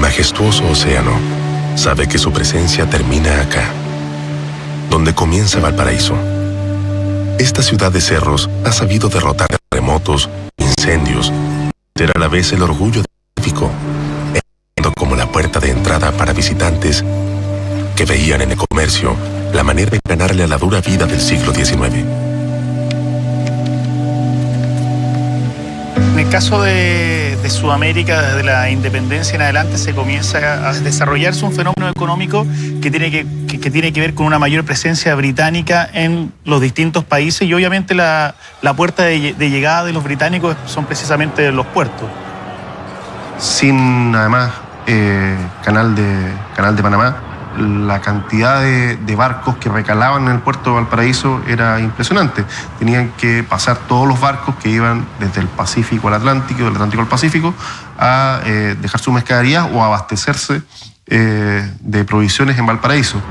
majestuoso océano sabe que su presencia termina acá, donde comienza Valparaíso. Esta ciudad de cerros ha sabido derrotar terremotos, incendios, ser a la vez el orgullo del Pacífico, como la puerta de entrada para visitantes que veían en el comercio la manera de ganarle a la dura vida del siglo XIX. En el caso de Sudamérica, desde la independencia en adelante se comienza a desarrollarse un fenómeno económico que tiene que ver con una mayor presencia británica en los distintos países, y obviamente la puerta de llegada de los británicos son precisamente los puertos. Sin, además, canal de Panamá, la cantidad de barcos que recalaban en el puerto de Valparaíso era impresionante. Tenían que pasar todos los barcos que iban desde el Pacífico al Atlántico, del Atlántico al Pacífico, a dejar sus mercaderías o abastecerse de provisiones en Valparaíso.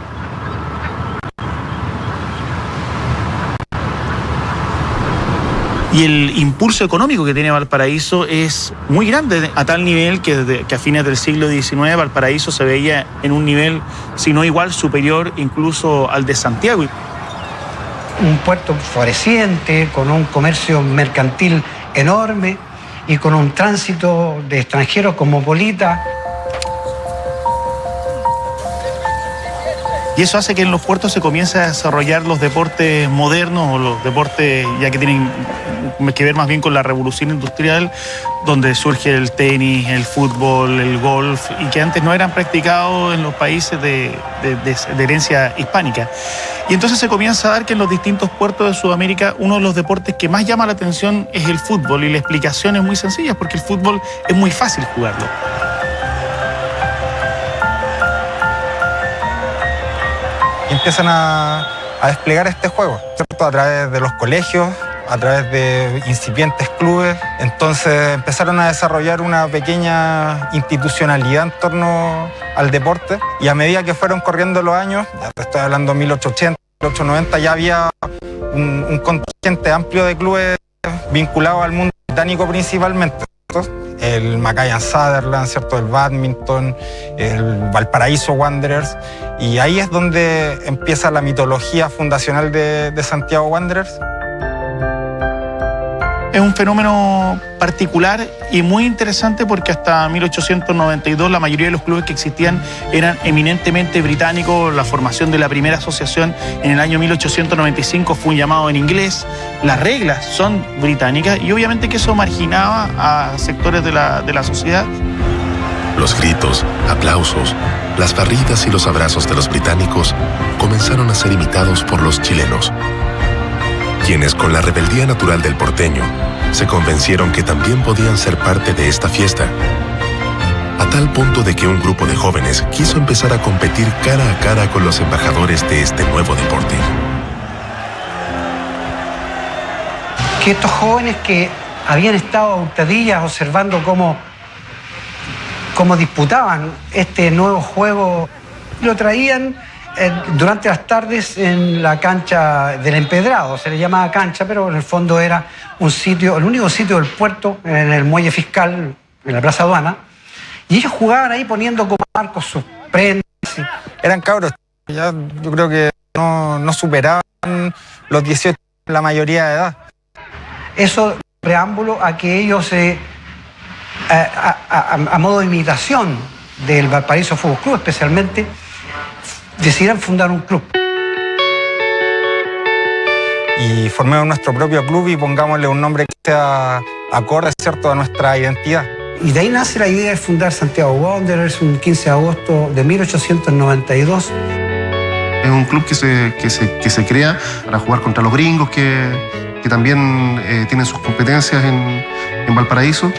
Y el impulso económico que tiene Valparaíso es muy grande, a tal nivel que a fines del siglo XIX Valparaíso se veía en un nivel, si no igual, superior incluso al de Santiago. Un puerto floreciente, con un comercio mercantil enorme y con un tránsito de extranjeros cosmopolita. Y eso hace que en los puertos se comiencen a desarrollar los deportes modernos, o los deportes ya que tienen que ver más bien con la revolución industrial, donde surge el tenis, el fútbol, el golf, y que antes no eran practicados en los países de herencia hispánica. Y entonces se comienza a dar que en los distintos puertos de Sudamérica uno de los deportes que más llama la atención es el fútbol, y la explicación es muy sencilla, porque el fútbol es muy fácil jugarlo. Empiezan a desplegar este juego, ¿cierto? A través de los colegios, a través de incipientes clubes. Entonces empezaron a desarrollar una pequeña institucionalidad en torno al deporte, y a medida que fueron corriendo los años, ya te estoy hablando de 1880, 1890, ya había un contingente amplio de clubes vinculados al mundo británico principalmente, ¿cierto? El Mackay Sutherland, ¿cierto? El Badminton, el Valparaíso Wanderers, y ahí es donde empieza la mitología fundacional de Santiago Wanderers. Es un fenómeno particular y muy interesante, porque hasta 1892 la mayoría de los clubes que existían eran eminentemente británicos. La formación de la primera asociación en el año 1895 fue un llamado en inglés. Las reglas son británicas, y obviamente que eso marginaba a sectores de la sociedad. Los gritos, aplausos, las barridas y los abrazos de los británicos comenzaron a ser imitados por los chilenos, quienes, con la rebeldía natural del porteño, se convencieron que también podían ser parte de esta fiesta, a tal punto de que un grupo de jóvenes quiso empezar a competir cara a cara con los embajadores de este nuevo deporte. Que estos jóvenes que habían estado a hurtadillas observando cómo disputaban este nuevo juego, lo traían durante las tardes en la cancha del Empedrado. Se le llamaba cancha, pero en el fondo era un sitio, el único sitio del puerto, en el muelle fiscal, en la Plaza Aduana, y ellos jugaban ahí poniendo como marcos sus prendas. Eran cabros, ya yo creo que no superaban los 18 la mayoría de edad. Eso preámbulo a que ellos, a modo de imitación del Valparaíso Fútbol Club especialmente, decidieron fundar un club. Y formemos nuestro propio club y pongámosle un nombre que sea acorde, ¿cierto?, a nuestra identidad. Y de ahí nace la idea de fundar Santiago Wanderers un 15 de agosto de 1892. Es un club que se crea para jugar contra los gringos, que también tienen sus competencias en Valparaíso.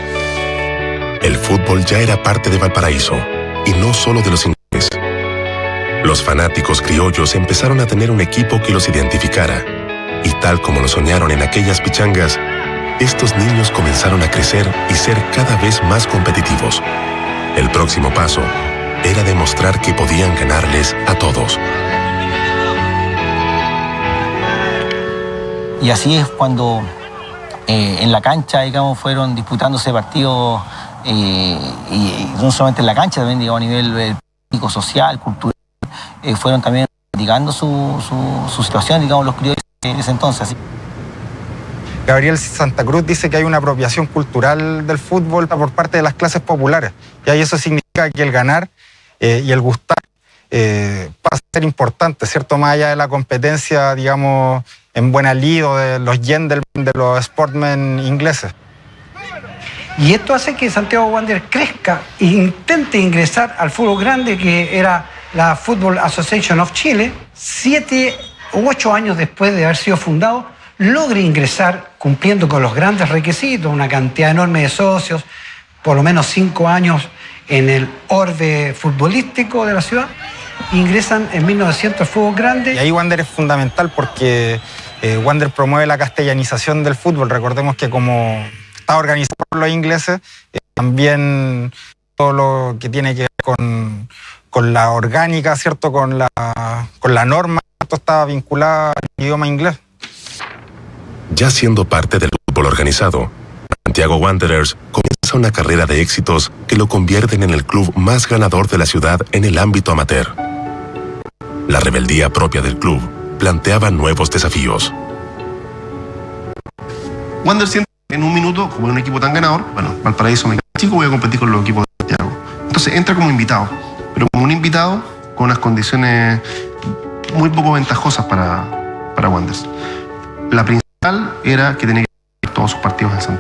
El fútbol ya era parte de Valparaíso, y no solo de los ingleses. Los fanáticos criollos empezaron a tener un equipo que los identificara, y tal como lo soñaron en aquellas pichangas, estos niños comenzaron a crecer y ser cada vez más competitivos. El próximo paso era demostrar que podían ganarles a todos. Y así es cuando en la cancha, digamos, fueron disputándose partidos y no solamente en la cancha, también digamos, a nivel político, social, cultural, fueron también criticando su situación, digamos, los criollos en ese entonces. Así. Gabriel Santa Cruz dice que hay una apropiación cultural del fútbol por parte de las clases populares, y ahí eso significa que el ganar y el gustar pasa a ser importante, ¿cierto? Más allá de la competencia, digamos, en buena lid o de los gentlemen, de los sportmen ingleses. Y esto hace que Santiago Wanderers crezca e intente ingresar al fútbol grande, que era la Football Association of Chile. 7 u 8 años después de haber sido fundado, logre ingresar cumpliendo con los grandes requisitos, una cantidad enorme de socios, por lo menos 5 años en el orbe futbolístico de la ciudad. Ingresan en 1900 al fútbol grande. Y ahí Wanderers es fundamental porque Wanderers promueve la castellanización del fútbol. Recordemos que como está organizado por los ingleses, también todo lo que tiene que ver con la orgánica, ¿cierto? Con la norma, esto está vinculado al idioma inglés. Ya siendo parte del fútbol organizado, Santiago Wanderers comienza una carrera de éxitos que lo convierten en el club más ganador de la ciudad en el ámbito amateur. La rebeldía propia del club planteaba nuevos desafíos. Wanderers siente en un minuto, como un equipo tan ganador, bueno, Valparaíso me queda chico, voy a competir con los equipos de Santiago. Entonces entra como invitado, pero como un invitado con unas condiciones muy poco ventajosas para Wanderers. La principal era que tenía que ir todos sus partidos en Santiago.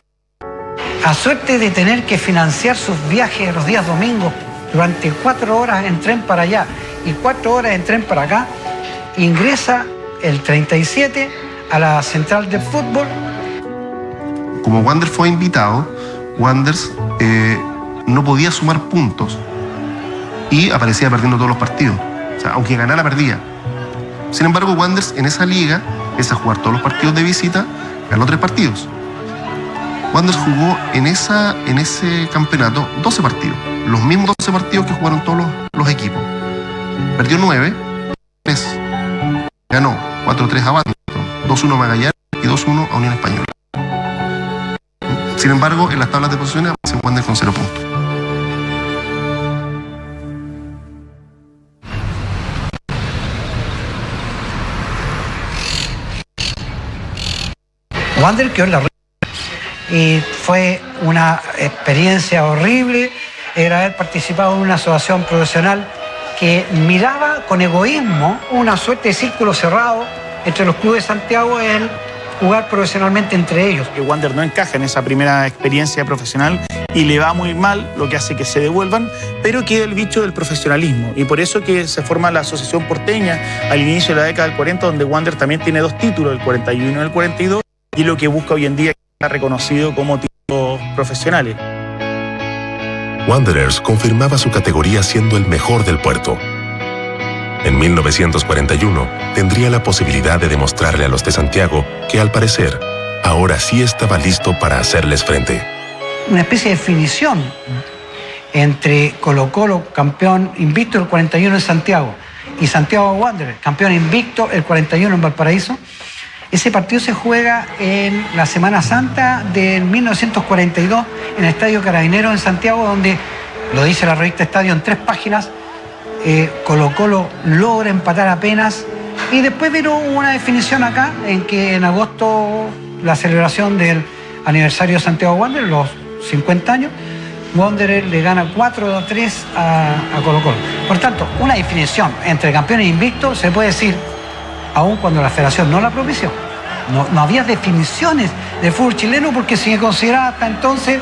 A suerte de tener que financiar sus viajes los días domingos durante 4 horas en tren para allá y 4 horas en tren para acá, ingresa el 37 a la central de fútbol. Como Wanderers fue invitado, Wanderers no podía sumar puntos y aparecía perdiendo todos los partidos. O sea, aunque ganara, perdía. Sin embargo, Wanderers en esa liga empieza a jugar todos los partidos de visita, ganó 3 partidos. Wanderers jugó en ese campeonato 12 partidos, los mismos 12 partidos que jugaron todos los equipos. Perdió 9, 3, ganó 4-3 a Wanderers, 2-1 a Magallanes y 2-1 a Unión Española. Sin embargo, en las tablas de posiciones aparece Wanderers con 0 puntos. Wanderers quedó en la ruina y fue una experiencia horrible. Era haber participado en una asociación profesional que miraba con egoísmo una suerte de círculo cerrado entre los clubes de Santiago, el jugar profesionalmente entre ellos. Que Wanderers no encaja en esa primera experiencia profesional y le va muy mal, lo que hace que se devuelvan, pero queda el bicho del profesionalismo. Y por eso que se forma la Asociación Porteña al inicio de la década del 40, donde Wanderers también tiene 2 títulos, el 41 y el 42, y lo que busca hoy en día es que sea reconocido como títulos profesionales. Wanderers confirmaba su categoría siendo el mejor del puerto. En 1941 tendría la posibilidad de demostrarle a los de Santiago que, al parecer, ahora sí estaba listo para hacerles frente. Una especie de definición entre Colo-Colo, campeón invicto el 41 en Santiago, y Santiago Wanderers, campeón invicto el 41 en Valparaíso. Ese partido se juega en la Semana Santa de 1942 en el Estadio Carabineros en Santiago, donde, lo dice la revista Estadio en 3 páginas, Colo-Colo logra empatar apenas, y después vino una definición acá en que en agosto, la celebración del aniversario de Santiago Wanderers, los 50 años, Wanderers le gana 4-3 a Colo-Colo. Por tanto, una definición entre campeones invictos se puede decir aun cuando la federación no la propició. No había definiciones de fútbol chileno porque se consideraba hasta entonces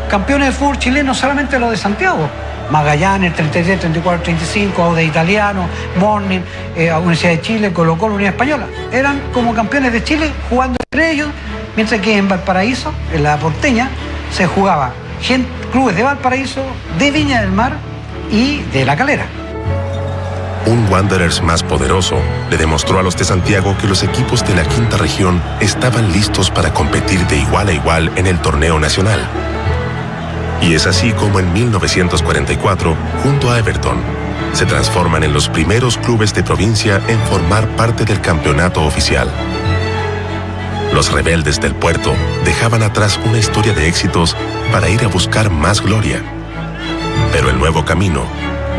campeones de fútbol chileno solamente los de Santiago. Magallanes, 33, 34, 35, Aude Italiano, Morning, Universidad de Chile, Colo-Colo, Unión Española. Eran como campeones de Chile jugando entre ellos, mientras que en Valparaíso, en la Porteña, se jugaba clubes de Valparaíso, de Viña del Mar y de La Calera. Un Wanderers más poderoso le demostró a los de Santiago que los equipos de la quinta región estaban listos para competir de igual a igual en el torneo nacional. Y es así como en 1944, junto a Everton, se transforman en los primeros clubes de provincia en formar parte del campeonato oficial. Los rebeldes del puerto dejaban atrás una historia de éxitos para ir a buscar más gloria. Pero el nuevo camino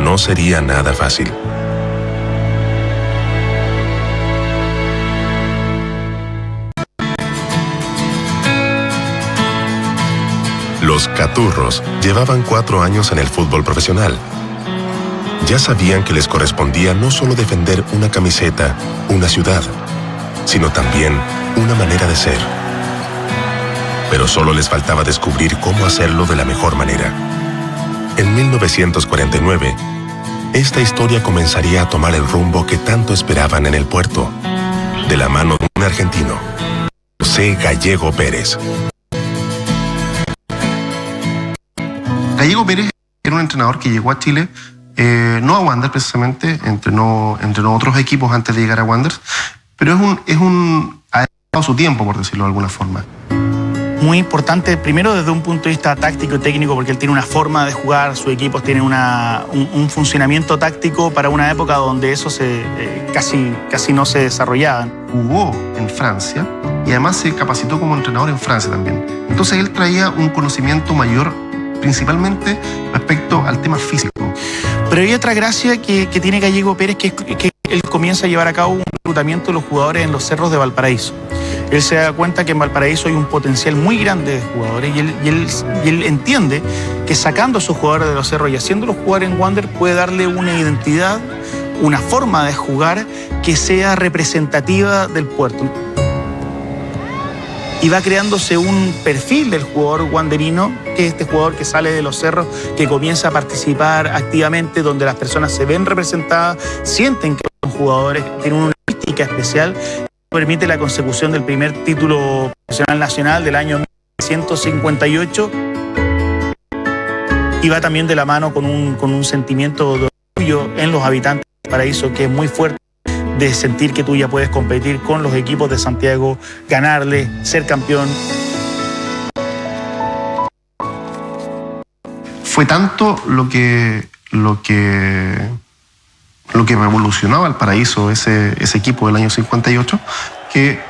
no sería nada fácil. Los Caturros llevaban 4 años en el fútbol profesional. Ya sabían que les correspondía no solo defender una camiseta, una ciudad, sino también una manera de ser. Pero solo les faltaba descubrir cómo hacerlo de la mejor manera. En 1949, esta historia comenzaría a tomar el rumbo que tanto esperaban en el puerto, de la mano de un argentino, José Gallego Pérez. Gallego Pérez era un entrenador que llegó a Chile, no a Wanderers precisamente, entrenó otros equipos antes de llegar a Wanderers, pero ha dado su tiempo, por decirlo de alguna forma. Muy importante, primero desde un punto de vista táctico y técnico, porque él tiene una forma de jugar, sus equipos tienen un funcionamiento táctico para una época donde eso casi no se desarrollaba. Jugó en Francia y además se capacitó como entrenador en Francia también. Entonces él traía un conocimiento mayor, principalmente respecto al tema físico. Pero hay otra gracia que tiene Gallego Pérez, que él comienza a llevar a cabo un reclutamiento de los jugadores en los cerros de Valparaíso. Él se da cuenta que en Valparaíso hay un potencial muy grande de jugadores y él entiende que sacando a esos jugadores de los cerros y haciéndolos jugar en Wander puede darle una identidad, una forma de jugar que sea representativa del puerto. Y va creándose un perfil del jugador wanderino, que es este jugador que sale de los cerros, que comienza a participar activamente, donde las personas se ven representadas, sienten que son jugadores, tienen una mística especial, que permite la consecución del primer título profesional nacional del año 1958, y va también de la mano con un sentimiento de orgullo en los habitantes del Paraíso, que es muy fuerte, de sentir que tú ya puedes competir con los equipos de Santiago, ganarle, ser campeón. Fue tanto lo que revolucionaba al Paraíso ese equipo del año 58, que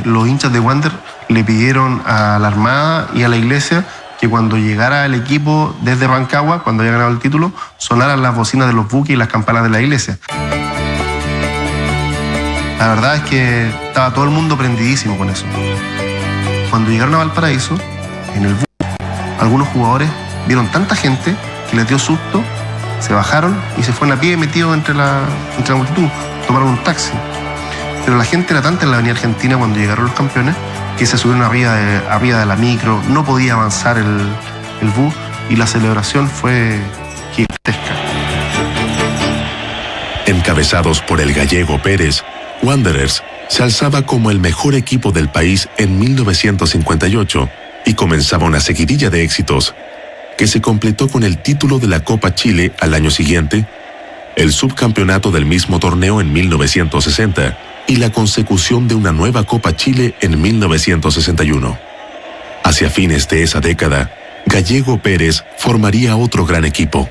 los hinchas de Wander le pidieron a la Armada y a la Iglesia que cuando llegara el equipo desde Rancagua, cuando había ganado el título, sonaran las bocinas de los buques y las campanas de la Iglesia. La verdad es que estaba todo el mundo prendidísimo con eso. Cuando llegaron a Valparaíso, en el bus, algunos jugadores vieron tanta gente que les dio susto, se bajaron y se fueron a pie metidos entre la multitud, tomaron un taxi. Pero la gente era tanta en la avenida Argentina cuando llegaron los campeones que se subieron arriba de la micro, no podía avanzar el bus y la celebración fue gigantesca. Encabezados por el Gallego Pérez, Wanderers se alzaba como el mejor equipo del país en 1958 y comenzaba una seguidilla de éxitos que se completó con el título de la Copa Chile al año siguiente, el subcampeonato del mismo torneo en 1960 y la consecución de una nueva Copa Chile en 1961. Hacia fines de esa década, Gallego Pérez formaría otro gran equipo.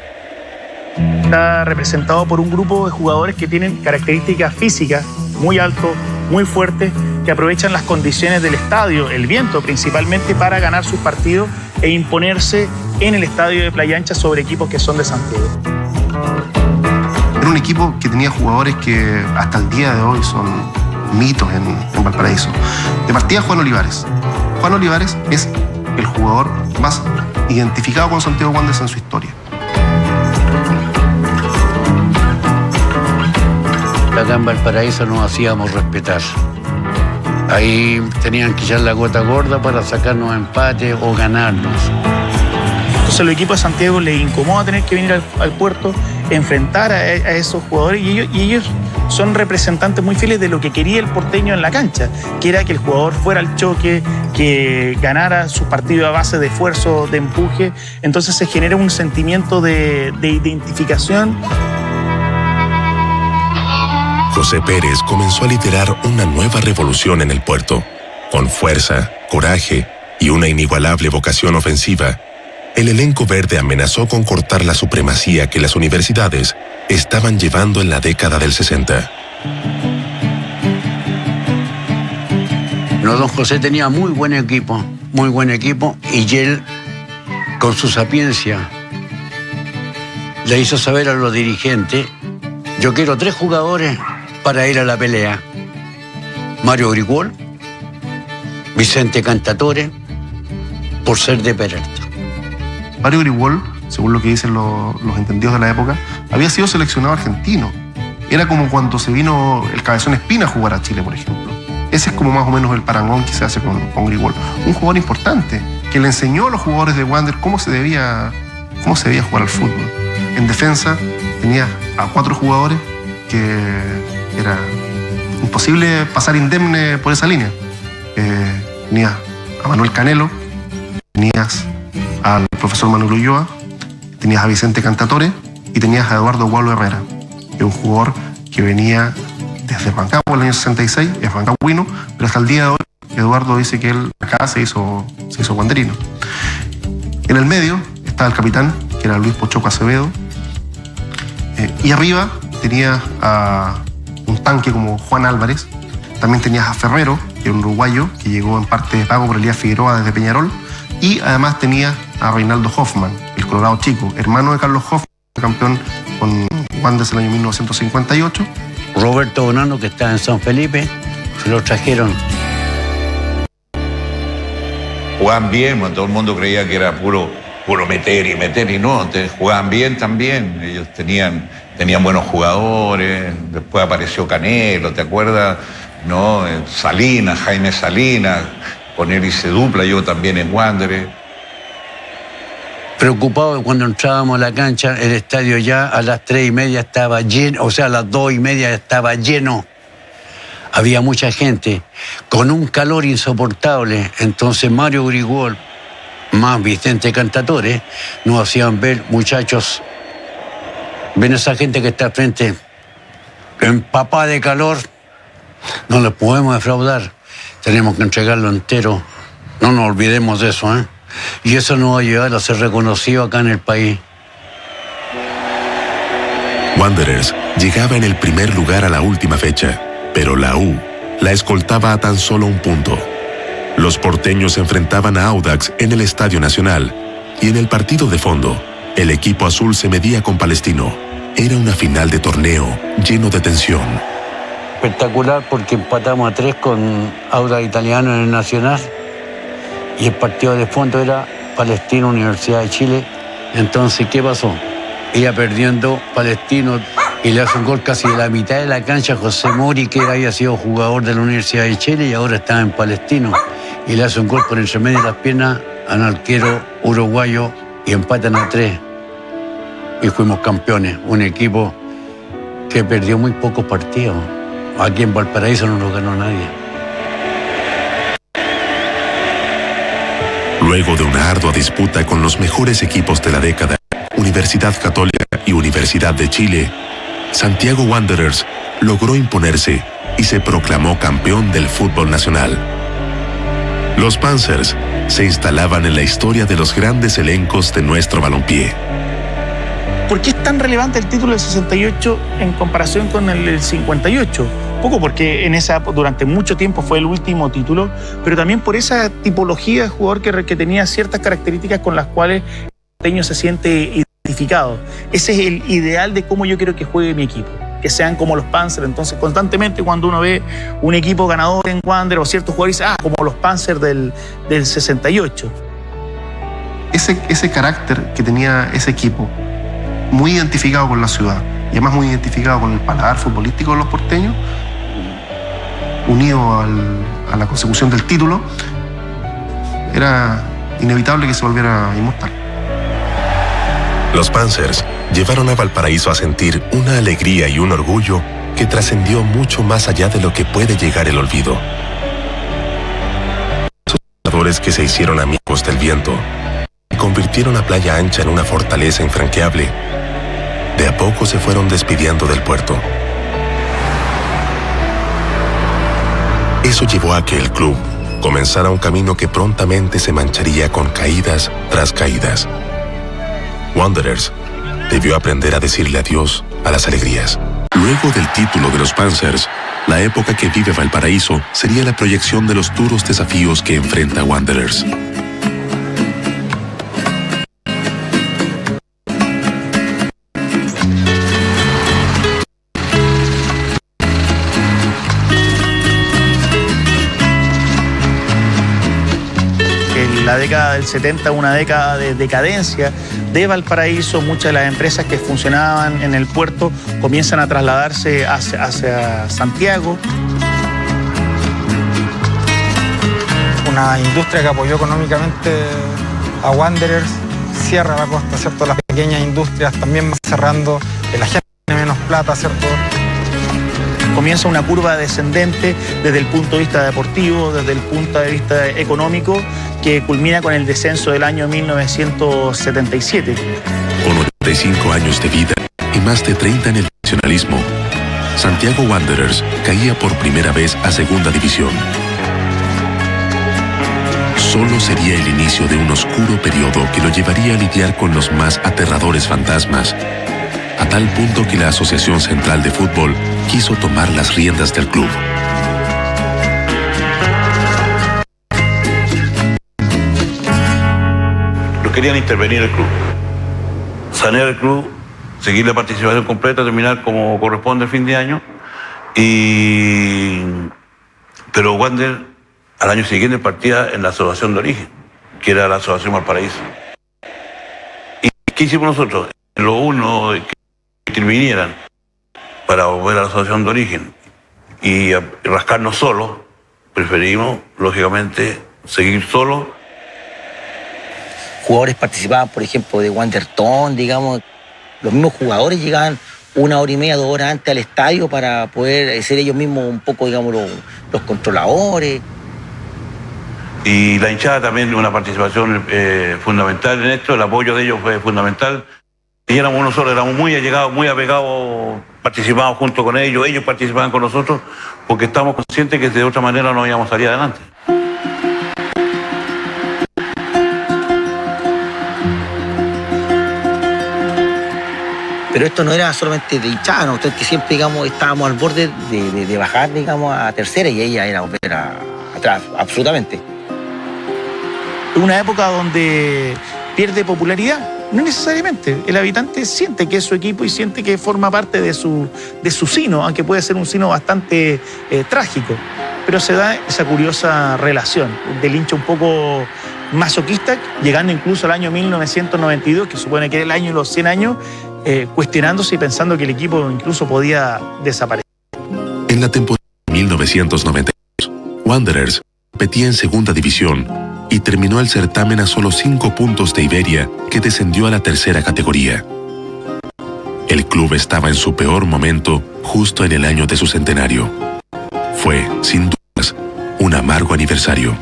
Está representado por un grupo de jugadores que tienen características físicas muy altos, muy fuertes, que aprovechan las condiciones del estadio, el viento principalmente, para ganar sus partidos e imponerse en el estadio de Playa Ancha sobre equipos que son de Santiago. Era un equipo que tenía jugadores que hasta el día de hoy son mitos en Valparaíso. De partida, Juan Olivares. Juan Olivares es el jugador más identificado con Santiago Wanderers en su historia. Acá en Valparaíso nos hacíamos respetar. Ahí tenían que echar la gota gorda para sacarnos empates o ganarnos. Entonces los equipos de Santiago les incomoda tener que venir al puerto, enfrentar a esos jugadores, y ellos son representantes muy fieles de lo que quería el porteño en la cancha, que era que el jugador fuera al choque, que ganara sus partidos a base de esfuerzo, de empuje. Entonces se genera un sentimiento de identificación. José Pérez comenzó a liderar una nueva revolución en el puerto. Con fuerza, coraje y una inigualable vocación ofensiva, el elenco verde amenazó con cortar la supremacía que las universidades estaban llevando en la década del 60. Bueno, don José tenía muy buen equipo, y él, con su sapiencia, le hizo saber a los dirigentes: yo quiero 3 jugadores para ir a la pelea. Mario Grigol, Vicente Cantatore, por ser de Peralta. Mario Grigol, según lo que dicen los entendidos de la época, había sido seleccionado argentino. Era como cuando se vino el Cabezón Espina a jugar a Chile, por ejemplo. Ese es como más o menos el parangón que se hace con Grigol. Un jugador importante, que le enseñó a los jugadores de Wander cómo se debía jugar al fútbol. En defensa tenía a 4 jugadores que era imposible pasar indemne por esa línea. Tenías a Manuel Canelo, tenías al profesor Manuel Ulloa, tenías a Vicente Cantatore y tenías a Eduardo Gualo Herrera, que es un jugador que venía desde Rancagua en el año 66, es rancagüino, pero hasta el día de hoy Eduardo dice que él acá se hizo wanderino. En el medio estaba el capitán, que era Luis Pochoco Acevedo, y arriba tenías a un tanque como Juan Álvarez. También tenías a Ferrero, que era un uruguayo que llegó en parte de pago por Elías Figueroa desde Peñarol, y además tenías a Reinaldo Hoffman, el Colorado chico, hermano de Carlos Hoffman, campeón con Wanderers en el año 1958. Roberto Bonano, que estaba en San Felipe, se lo trajeron. Jugaban bien, todo el mundo creía que era puro meter y no, jugaban bien también. Ellos tenían buenos jugadores. Después apareció Canelo, ¿te acuerdas? ¿No? Salinas, Jaime Salinas, con él hice dupla, yo también en Wanderers. Preocupado cuando entrábamos a la cancha, el estadio ya a las 3:30 estaba lleno, o sea, a las 2:30 estaba lleno. Había mucha gente, con un calor insoportable. Entonces Mario Grigol, más Vicente Cantatore, nos hacían ver: muchachos, ven esa gente que está al frente, empapada de calor, no les podemos defraudar, tenemos que entregarlo entero, no nos olvidemos de eso, ¿eh? Y eso nos va a ayudar a ser reconocido acá en el país. Wanderers llegaba en el primer lugar a la última fecha, pero la U la escoltaba a tan solo un punto. Los porteños se enfrentaban a Audax en el Estadio Nacional, y en el partido de fondo, el equipo azul se medía con Palestino. Era una final de torneo lleno de tensión. Espectacular, porque empatamos a 3 con Audax Italiano en el Nacional, y el partido de fondo era Palestino, Universidad de Chile. Entonces, ¿qué pasó? Iba perdiendo Palestino y le hace un gol casi de la mitad de la cancha a José Mori, que había sido jugador de la Universidad de Chile y ahora estaba en Palestino. Y le hace un gol por entre medio de las piernas al arquero uruguayo y empatan a 3. Y fuimos campeones. Un equipo que perdió muy pocos partidos. Aquí en Valparaíso no lo ganó nadie. Luego de una ardua disputa con los mejores equipos de la década, Universidad Católica y Universidad de Chile, Santiago Wanderers logró imponerse y se proclamó campeón del fútbol nacional. Los Panzers se instalaban en la historia de los grandes elencos de nuestro balompié. ¿Por qué es tan relevante el título del 68 en comparación con el del 58? Poco porque durante mucho tiempo fue el último título, pero también por esa tipología de jugador que tenía ciertas características con las cuales el porteño se siente identificado. Ese es el ideal de cómo yo quiero que juegue mi equipo, que sean como los Panzers. Entonces, constantemente cuando uno ve un equipo ganador en Wanderers o ciertos jugadores, como los Panzers del 68. Ese carácter que tenía ese equipo, muy identificado con la ciudad y además muy identificado con el paladar futbolístico de los porteños, unido a la consecución del título, era inevitable que se volviera inmortal. Los Panzers llevaron a Valparaíso a sentir una alegría y un orgullo que trascendió mucho más allá de lo que puede llegar el olvido. Esos jugadores que se hicieron amigos del viento y convirtieron a Playa Ancha en una fortaleza infranqueable, de a poco se fueron despidiendo del puerto. Eso llevó a que el club comenzara un camino que prontamente se mancharía con caídas tras caídas. Wanderers debió aprender a decirle adiós a las alegrías. Luego del título de los Panzers, La época que vive Valparaíso sería la proyección de los duros desafíos que enfrenta Wanderers. La década del 70, una década de decadencia de Valparaíso. Muchas de las empresas que funcionaban en el puerto comienzan a trasladarse hacia Santiago. Una industria que apoyó económicamente a Wanderers cierra la costa, ¿cierto? Las pequeñas industrias también van cerrando, la gente tiene menos plata, ¿cierto? Comienza una curva descendente desde el punto de vista deportivo, desde el punto de vista económico, que culmina con el descenso del año 1977. Con 85 años de vida y más de 30 en el nacionalismo, Santiago Wanderers caía por primera vez a Segunda División. Solo sería el inicio de un oscuro periodo que lo llevaría a lidiar con los más aterradores fantasmas, a tal punto que la Asociación Central de Fútbol quiso tomar las riendas del club. No querían intervenir el club, sanear el club, seguir la participación completa, terminar como corresponde el fin de año. Pero Wander al año siguiente partía en la asociación de origen, que era la Asociación Valparaíso. ¿Y qué hicimos nosotros? Lo uno que intervinieran para volver a la asociación de origen y rascarnos solos, preferimos, lógicamente, seguir solos. Jugadores participaban, por ejemplo, de Wanderton, digamos. Los mismos jugadores llegaban 1 hora y media, 2 horas antes al estadio para poder ser ellos mismos un poco, digamos, los controladores. Y la hinchada también, una participación fundamental en esto, el apoyo de ellos fue fundamental. Y éramos nosotros, éramos muy allegados, muy apegados, participábamos junto con ellos participaban con nosotros, porque estábamos conscientes que de otra manera no íbamos a salir adelante. Pero esto no era solamente de hinchada, ¿no? Ustedes que siempre, digamos, estábamos al borde de bajar, digamos, a tercera, y ella era volver atrás, absolutamente. Una época donde pierde popularidad. No necesariamente. El habitante siente que es su equipo y siente que forma parte de su sino, aunque puede ser un sino bastante trágico. Pero se da esa curiosa relación del hincha un poco masoquista, llegando incluso al año 1992, que supone que era el año de los 100 años, cuestionándose y pensando que el equipo incluso podía desaparecer. En la temporada de 1992, Wanderers competía en Segunda División y terminó el certamen a solo 5 puntos de Iberia, que descendió a la tercera categoría. El club estaba en su peor momento justo en el año de su centenario. Fue, sin dudas, un amargo aniversario.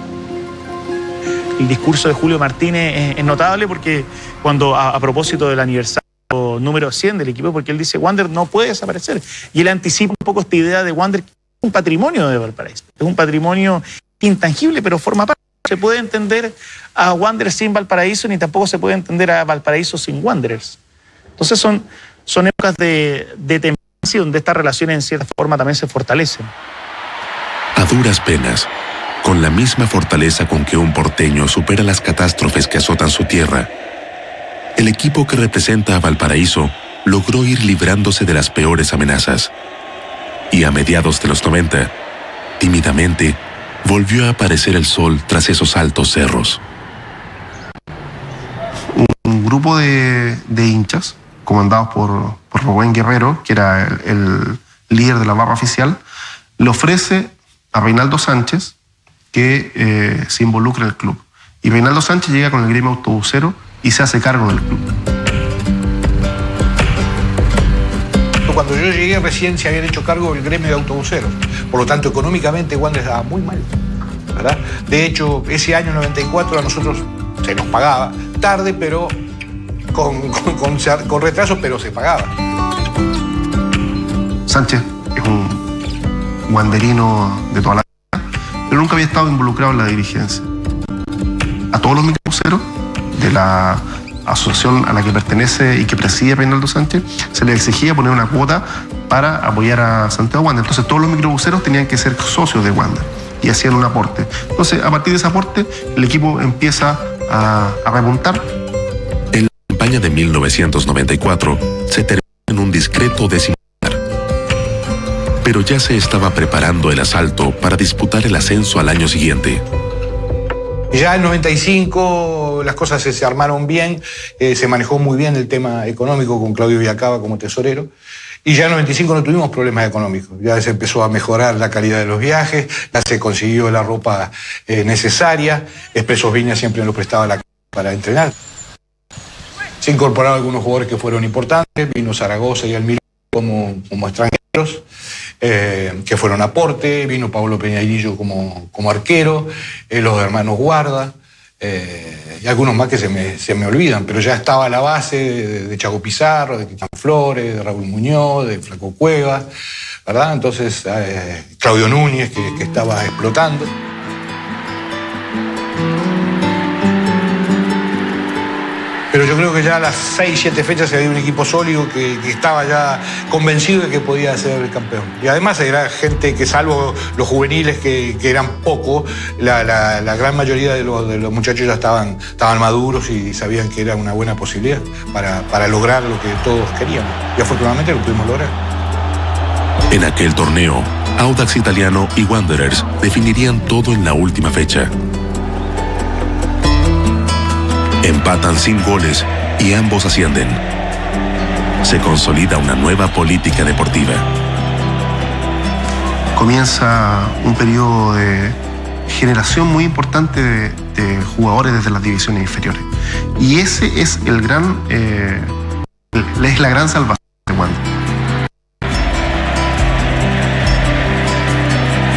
El discurso de Julio Martínez es notable porque cuando a propósito del aniversario número 100 del equipo, porque él dice Wander no puede desaparecer, y él anticipa un poco esta idea de Wander, que es un patrimonio de Valparaíso, es un patrimonio intangible, pero forma parte. No se puede entender a Wanderers sin Valparaíso, ni tampoco se puede entender a Valparaíso sin Wanderers. Entonces son épocas de temperancia donde estas relaciones en cierta forma también se fortalecen. A duras penas, con la misma fortaleza con que un porteño supera las catástrofes que azotan su tierra, el equipo que representa a Valparaíso logró ir librándose de las peores amenazas. Y a mediados de los 90, tímidamente, volvió a aparecer el sol tras esos altos cerros. Un grupo de hinchas, comandados por Rubén Guerrero, que era el líder de la barra oficial, le ofrece a Reinaldo Sánchez que se involucre en el club. Y Reinaldo Sánchez llega con el gremio autobusero y se hace cargo del club. Cuando yo llegué recién se habían hecho cargo del gremio de autobuseros. Por lo tanto, económicamente Wander estaba muy mal, ¿verdad? De hecho, ese año 94 a nosotros se nos pagaba. Tarde, pero con retraso, pero se pagaba. Sánchez es un wanderino de toda la vida, pero nunca había estado involucrado en la dirigencia. A todos los microbuseros de la asociación a la que pertenece y que preside Reinaldo Sánchez, se le exigía poner una cuota para apoyar a Santiago Wander. Entonces todos los microbuseros tenían que ser socios de Wander y hacían un aporte. Entonces a partir de ese aporte el equipo empieza a remontar. En la campaña de 1994 se terminó en un discreto décimo lugar. Pero ya se estaba preparando el asalto para disputar el ascenso al año siguiente. Ya en 95 las cosas se armaron bien, se manejó muy bien el tema económico con Claudio Villacaba como tesorero. Y ya en 95 no tuvimos problemas económicos, ya se empezó a mejorar la calidad de los viajes, ya se consiguió la ropa necesaria, Expresos Viña siempre nos prestaba la para entrenar. Se incorporaron algunos jugadores que fueron importantes, vino Zaragoza y Almirón como extranjeros, que fueron aporte, vino Pablo Peñailillo como arquero, los hermanos Guarda, y algunos más que se me olvidan, pero ya estaba la base de Chaco Pizarro, de Cristian Flores, de Raúl Muñoz, de Flaco Cuevas, ¿verdad? Entonces, Claudio Núñez, que estaba explotando. Pero yo creo que ya a las 6, 7 fechas se había un equipo sólido que estaba ya convencido de que podía ser el campeón. Y además era gente que, salvo los juveniles que eran pocos, la gran mayoría de los muchachos ya estaban maduros y sabían que era una buena posibilidad para lograr lo que todos queríamos. Y afortunadamente lo pudimos lograr. En aquel torneo, Audax Italiano y Wanderers definirían todo en la última fecha. Empatan sin goles y ambos ascienden. Se consolida una nueva política deportiva. Comienza un periodo de generación muy importante de jugadores desde las divisiones inferiores. Y ese es es la gran salvación de Wander.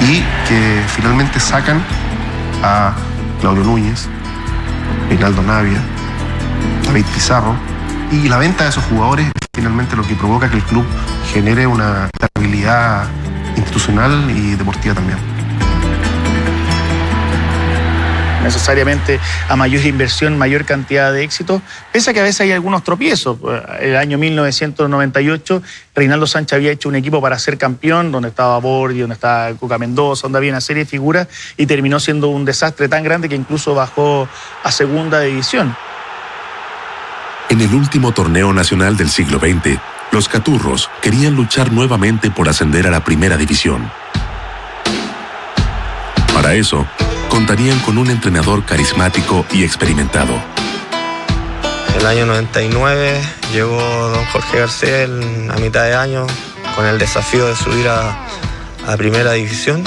Y que finalmente sacan a Claudio Núñez, Reinaldo Navia, David Pizarro, y la venta de esos jugadores es finalmente lo que provoca que el club genere una estabilidad institucional y deportiva también. Necesariamente a mayor inversión, mayor cantidad de éxitos, pese a que a veces hay algunos tropiezos. El año 1998, Reinaldo Sánchez había hecho un equipo para ser campeón, donde estaba Borgi, donde estaba Cuca Mendoza, donde había una serie de figuras, y terminó siendo un desastre tan grande que incluso bajó a segunda división. En el último torneo nacional del siglo XX, los Caturros querían luchar nuevamente por ascender a la primera división. Para eso, contarían con un entrenador carismático y experimentado. El año 99 llegó don Jorge García a mitad de año con el desafío de subir a primera división.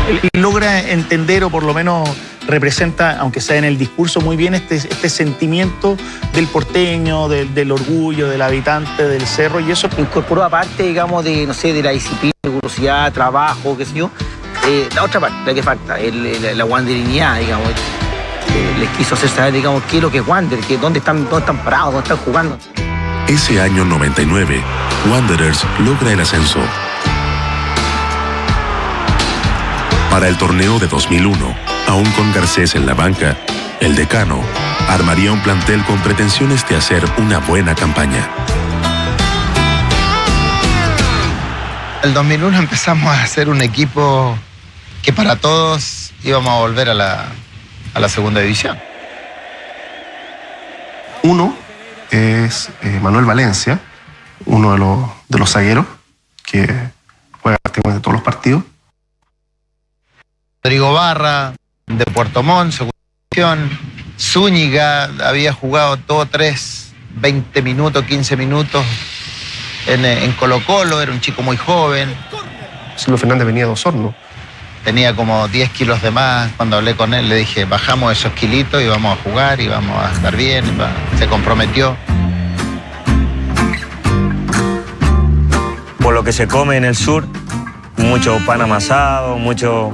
Él logra entender, o por lo menos representa, aunque sea en el discurso, muy bien este sentimiento del porteño, del orgullo, del habitante del cerro, y eso incorporó, aparte, digamos, de la disciplina, rigurosidad, trabajo, qué sé yo, la otra parte, la que falta, la wanderinidad, digamos. Les quiso hacer saber, digamos, qué es lo que es Wander, dónde están parados, dónde están jugando. Ese año 99, Wanderers logra el ascenso. Para el torneo de 2001, aún con Garcés en la banca, el decano armaría un plantel con pretensiones de hacer una buena campaña. El 2001 empezamos a hacer un equipo que para todos íbamos a volver a la segunda división. Uno es Manuel Valencia, uno de los zagueros que juega prácticamente todos los partidos. Rodrigo Barra, de Puerto Montt, segunda división. Zúñiga había jugado todo 20 minutos, 15 minutos en Colo-Colo, era un chico muy joven. Silvio Fernández venía de Osorno. Tenía como 10 kilos de más. Cuando hablé con él le dije, bajamos esos kilitos y vamos a jugar y vamos a estar bien. Se comprometió. Por lo que se come en el sur, mucho pan amasado, mucho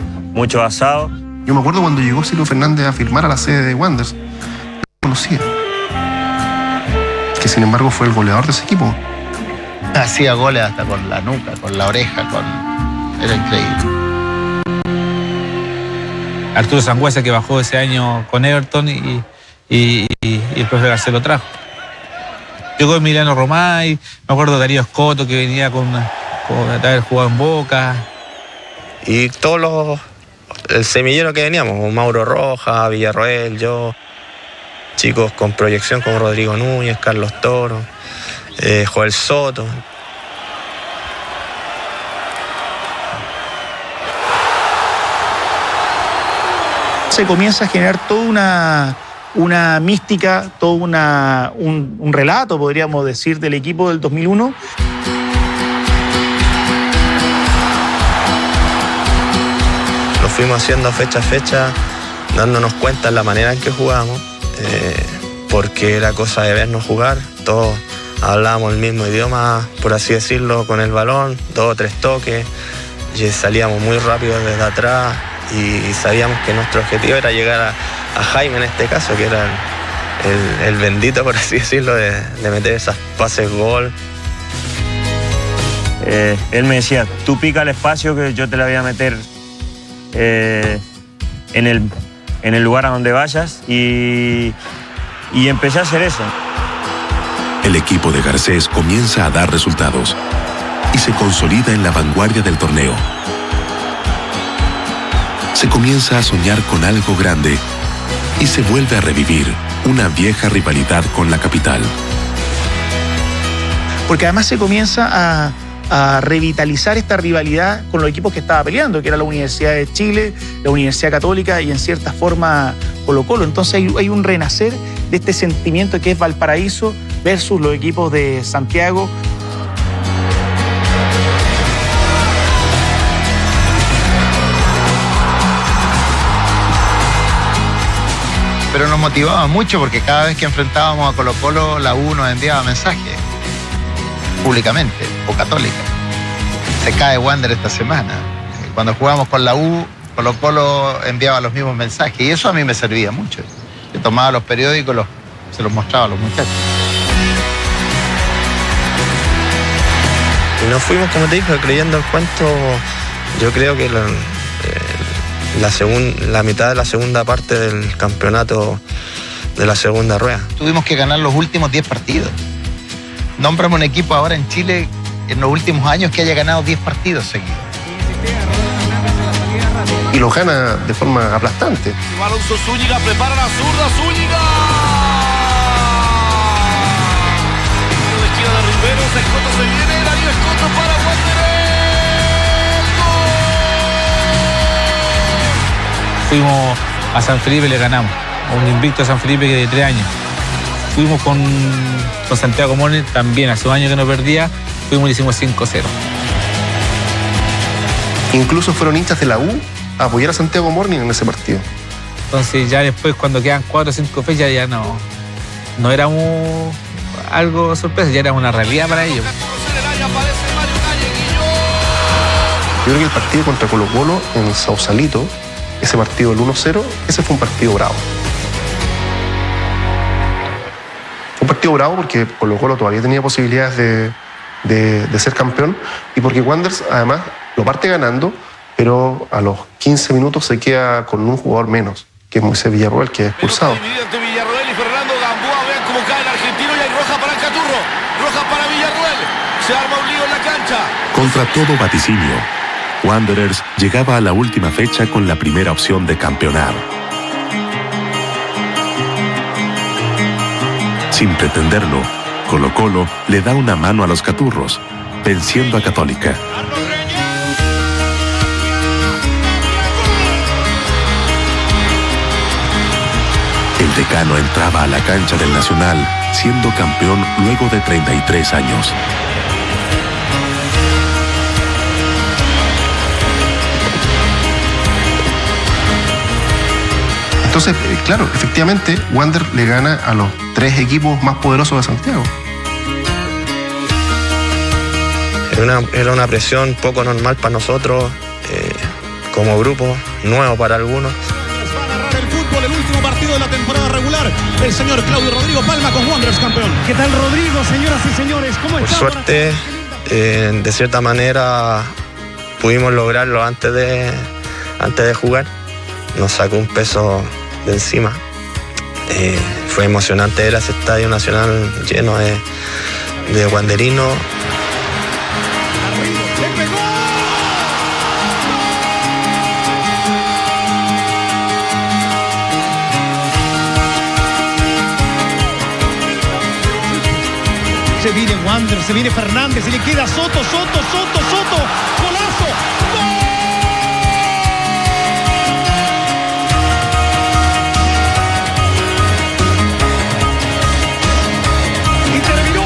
asado. Yo me acuerdo cuando llegó Silvio Fernández a firmar a la sede de Wanderers, no lo conocía. Que sin embargo fue el goleador de ese equipo. Hacía goles hasta con la nuca, con la oreja, era increíble. Arturo Sangüesa, que bajó ese año con Everton y el profe Garcés lo trajo. Llegó Emiliano Romay, me acuerdo de Darío Escoto, que venía con haber jugado en Boca. Y todos el semillero que veníamos, Mauro Rojas, Villarroel, yo, chicos con proyección como Rodrigo Núñez, Carlos Toro, Joel Soto. Se comienza a generar toda una mística, todo un relato, podríamos decir, del equipo del 2001. Lo fuimos haciendo fecha a fecha, dándonos cuenta de la manera en que jugábamos, porque era cosa de vernos jugar. Todos hablábamos el mismo idioma, por así decirlo, con el balón, 2 o 3 toques, y salíamos muy rápido desde atrás. Y sabíamos que nuestro objetivo era llegar a Jaime en este caso, que era el bendito, por así decirlo, de meter esas pases gol. Él me decía, tú pica el espacio que yo te la voy a meter en el lugar a donde vayas, y empecé a hacer eso. El equipo de Garcés comienza a dar resultados y se consolida en la vanguardia del torneo. Se comienza a soñar con algo grande y se vuelve a revivir una vieja rivalidad con la capital. Porque además se comienza a revitalizar esta rivalidad con los equipos que estaba peleando, que era la Universidad de Chile, la Universidad Católica y en cierta forma Colo-Colo. Entonces hay un renacer de este sentimiento que es Valparaíso versus los equipos de Santiago. Pero nos motivaba mucho porque cada vez que enfrentábamos a Colo-Colo, la U nos enviaba mensajes públicamente, o Católica. Se cae Wander esta semana. Cuando jugamos con la U, Colo-Colo enviaba los mismos mensajes y eso a mí me servía mucho. Yo tomaba los periódicos, se los mostraba a los muchachos. Y nos fuimos, como te dije, creyendo el cuento. Yo creo que la mitad de la segunda parte del campeonato de la segunda rueda. Tuvimos que ganar los últimos 10 partidos. Nómbrame un equipo ahora en Chile en los últimos años que haya ganado 10 partidos seguidos. Y los gana de forma aplastante. Alonso Zúñiga prepara la zurda, Zúñiga. De esquina de Riveros, Escoto se viene, Darío Escoto para Wander. Fuimos a San Felipe y le ganamos. A un invicto a San Felipe que de 3 años. Fuimos con Santiago Morning también, hace un año que no perdía, fuimos y le hicimos 5-0. Incluso fueron hinchas de la U a apoyar a Santiago Morning en ese partido. Entonces ya después, cuando quedan 4 o 5 fechas, ya no éramos algo sorpresa, ya era una realidad para ellos. Yo creo que el partido contra Colo-Colo en Sausalito, ese partido del 1-0, ese fue un partido bravo. Fue un partido bravo porque Colo-Colo todavía tenía posibilidades de ser campeón y porque Wanderers además lo parte ganando, pero a los 15 minutos se queda con un jugador menos, que es Moisés Villarroel, que es expulsado. Entre Villarroel y Fernando Gamboa, vean cómo cae el argentino y hay roja para el Caturro, roja para Villarroel, se arma un lío en la cancha. Contra todo vaticinio, Wanderers llegaba a la última fecha con la primera opción de campeonar. Sin pretenderlo, Colo-Colo le da una mano a los Caturros, venciendo a Católica. El decano entraba a la cancha del Nacional, siendo campeón luego de 33 años. Entonces, claro, efectivamente, Wander le gana a los 3 equipos más poderosos de Santiago. Era una presión poco normal para nosotros, como grupo, nuevo para algunos. Va a narrar el fútbol, el último partido de la temporada regular, el señor Claudio Rodrigo Palma con Wanderers campeón. ¿Qué tal, Rodrigo, señoras y señores? ¿Cómo está? Por suerte, de cierta manera, pudimos lograrlo antes de jugar. Nos sacó un peso de encima. Fue emocionante ver ese estadio nacional lleno de wanderinos. Se viene Wander, se viene Fernández, y le queda Soto, golazo. Y terminó.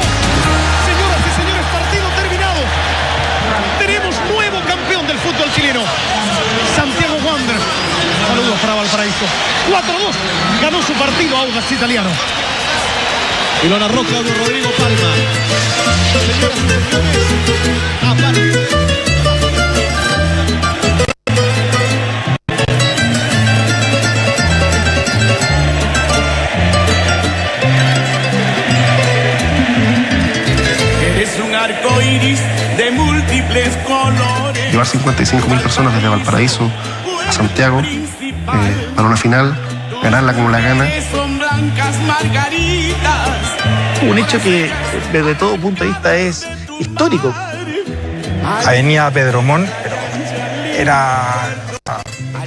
Señoras y señores, partido terminado. Tenemos nuevo campeón del fútbol chileno, Santiago Wander. Saludos para Valparaíso. 4-2. Ganó su partido Audax Italiano. Y lo narró Claudio Rodrigo Palma. Señoras y señores, aparte. Eres un arco iris de múltiples colores. Llevar 55.000 personas desde Valparaíso a Santiago para una final, ganarla como la gana. Un hecho que desde todo punto de vista es histórico. Avenida Pedro Montt, era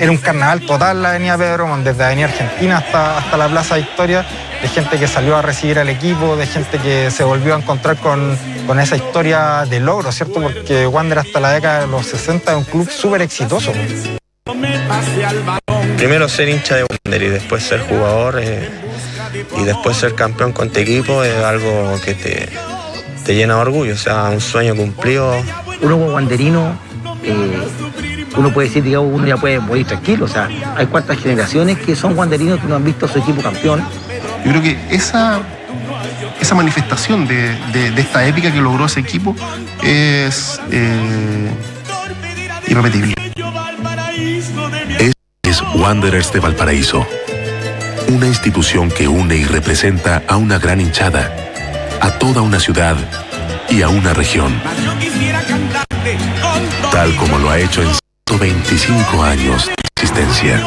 un carnaval total la Avenida Pedro Montt, desde Avenida Argentina hasta la Plaza Victoria, de gente que salió a recibir al equipo, de gente que se volvió a encontrar con esa historia de logro, ¿cierto? Porque Wander hasta la década de los 60 es un club súper exitoso. Primero ser hincha de Wander y después ser jugador y después ser campeón con tu equipo es algo que te llena de orgullo, o sea, un sueño cumplido. Uno como wanderino, uno puede decir, digamos, uno ya puede morir tranquilo. O sea, hay cuantas generaciones que son wanderinos que no han visto a su equipo campeón. Yo creo que esa manifestación de esta épica que logró ese equipo es irrepetible. Es Wanderers de Valparaíso, una institución que une y representa a una gran hinchada, a toda una ciudad y a una región, tal como lo ha hecho en 125 años de existencia.